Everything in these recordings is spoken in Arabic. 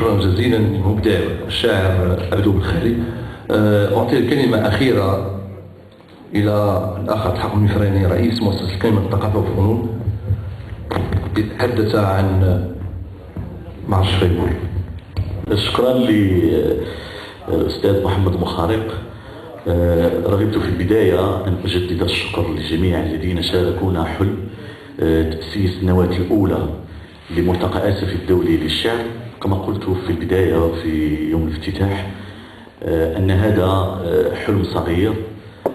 شكرا جزيلا للمبدع الشاعر أبدو بالخالي. أعطي الكلمة أخيرة إلى الأخ الحق المفراني رئيس مؤسسة الكلمة الثقافة والفنون يتحدث عن معرش فيقول. شكرا للأستاذ محمد مخارق. رغبت في البداية أن أجدد الشكر لجميع الذين شاركونا حلم تأسيس النواة الأولى لملتقى آسف الدولي للشعر. كما قلت في البداية في يوم الافتتاح أن هذا حلم صغير،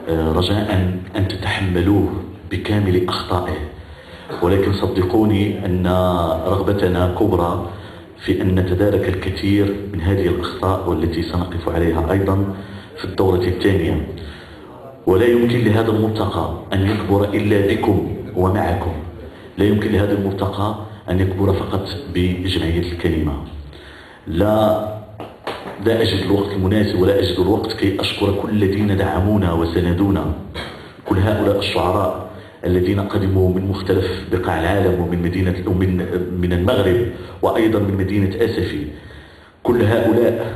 رجاء أن تتحملوه بكامل أخطائه، ولكن صدقوني أن رغبتنا كبرى في أن نتدارك الكثير من هذه الأخطاء والتي سنقف عليها أيضا في الدورة الثانية. ولا يمكن لهذا الملتقى أن يكبر إلا بكم ومعكم. لا يمكن لهذا الملتقى أن يكبر فقط بجمعية الكلمة. لا أجد الوقت المناسب ولا أجد الوقت كي أشكر كل الذين دعمونا وساندونا، كل هؤلاء الشعراء الذين قدموا من مختلف بقاع العالم ومن مدينة من المغرب وأيضا من مدينة آسفي، كل هؤلاء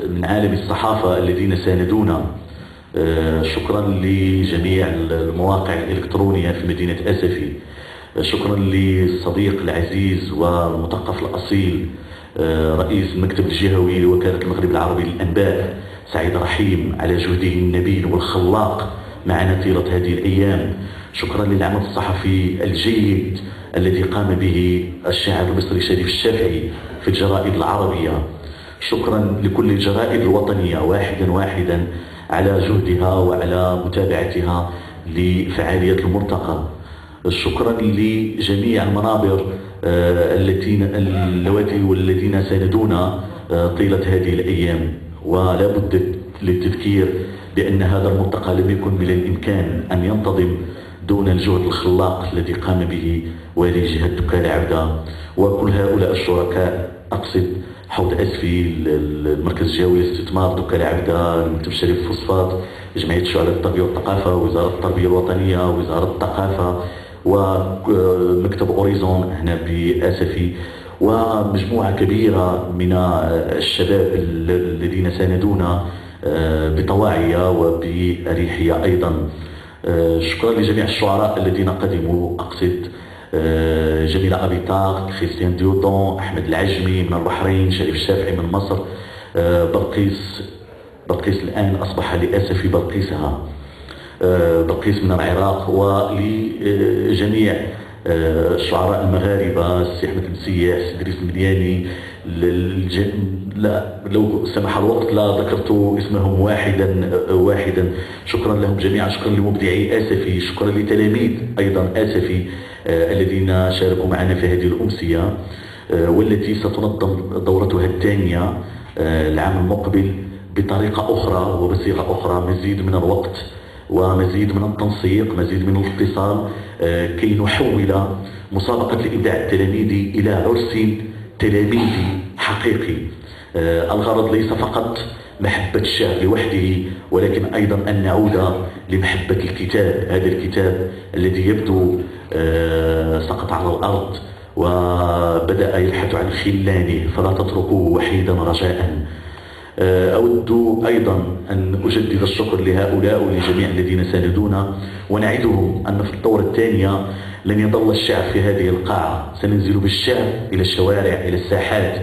من عالم الصحافة الذين ساندونا. شكرا لجميع المواقع الإلكترونية في مدينة آسفي. شكرا للصديق العزيز والمثقف الأصيل رئيس المكتب الجهوي لوكالة المغرب العربي للأنباء سعيد رحيم على جهده النبيل والخلاق معنا طيلة هذه الأيام. شكرا للعمل الصحفي الجيد الذي قام به الشاعر المصري شريف الشافعي في الجرائد العربية. شكرا لكل الجرائد الوطنية واحدا على جهدها وعلى متابعتها لفعالية الملتقى. شكرا لجميع المنابر اللواتي والذين ساندونا طيلة هذه الأيام. ولا بد للتذكير بأن هذا الملتقى لم يكن من الإمكان أن ينتظم دون الجهد الخلاق الذي قام به والي جهة دكال عودة وكل هؤلاء الشركاء. أقصد حوض أسفي، المركز الجهوي للاستثمار دكال عودة، المكتب الشريف الفوسفات، جمعية شعراء التربية والثقافة، وزارة التربية الوطنية، وزارة الثقافة، ومكتب أوريزون هنا بآسفي، ومجموعة كبيرة من الشباب الذين ساندونا بطواعية وبأريحية أيضا. شكرا لجميع الشعراء الذين قدموا. أقصد جميل أبيطار، كريستيان ديودون، أحمد العجمي من البحرين، شريف الشافعي من مصر، بلقيس الآن أصبح لآسف بلقيسها، بلقيس من العراق، ولجميع الشعراء المغاربة، السي أحمد المسيح، السي إدريس المدياني. لا لو سمح الوقت لا ذكرت اسمهم واحدا. شكرا لهم جميعا. شكرا لمبدعي آسفي، شكرا لتلاميذ أيضا آسفي الذين شاركوا معنا في هذه الأمسية، والتي ستنظم دورتها الثانية العام المقبل بطريقة أخرى وبصيغة أخرى، مزيد من الوقت ومزيد من التنسيق، مزيد من الاتصال، كي نحول مسابقة الإبداع التلاميذي إلى عرس تلاميذي حقيقي. الغرض ليس فقط محبة الشعر لوحده، ولكن أيضا أن نعود لمحبة الكتاب. هذا الكتاب الذي يبدو سقط على الأرض وبدأ يبحث عن خلانه، فلا تتركوه وحيدا رجاء. أود أيضا أن أجدد الشكر لهؤلاء ولجميع الذين ساندونا، ونعدهم أن في الدورة الثانية لن يظل الشعر في هذه القاعة. سننزل بالشعر إلى الشوارع، إلى الساحات،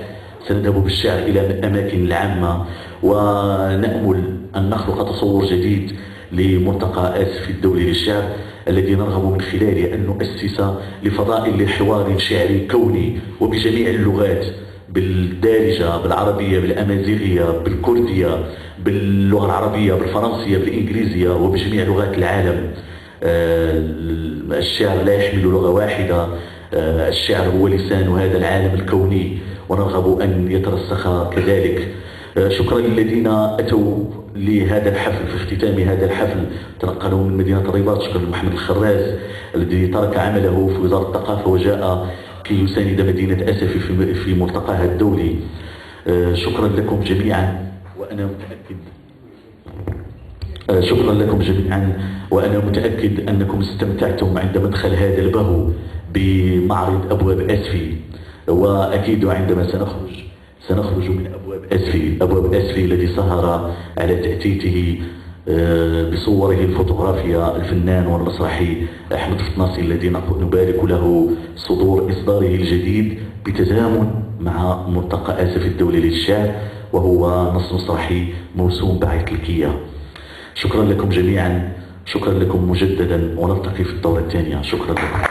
سنذهب بالشعر إلى الأماكن العامة، ونأمل أن نخلق تصور جديد لملتقى آسف الدولي للشعر الذي نرغب من خلاله أن نؤسس لفضاء لحوار شعري كوني وبجميع اللغات، بالدارجة، بالعربية، بالأمازيغية، بالكردية، باللغة العربية، بالفرنسية، بالإنجليزية، وبجميع لغات العالم. الشعر لا يحمل لغة واحدة، الشعر هو لسان هذا العالم الكوني، ونرغب أن يترسخ كذلك. شكرا للذين أتوا لهذا الحفل في اختتام هذا الحفل، تنقلوا من مدينة الرباط. شكرا لمحمد الخراز الذي ترك عمله في وزارة الثقافة وجاء كي يساند مدينة آسف في ملتقاها الدولي. شكرا لكم جميعا وأنا متأكد أنكم استمتعتم عند مدخل هذا البهو بمعرض أبواب آسفي، وأكيد عندما سنخرج سنخرج من أبواب أسفي الذي سهر على تأتيته بصوره الفوتوغرافية الفنان والمسرحي أحمد فطناسي الذي نبارك له صدور إصداره الجديد بتزامن مع ملتقى آسف الدولي للشعر، وهو نص مسرحي موسوم بعيد الكية. شكرا لكم جميعا، شكرا لكم مجددا، ونلتقي في الدورة الثانية. شكرا لكم.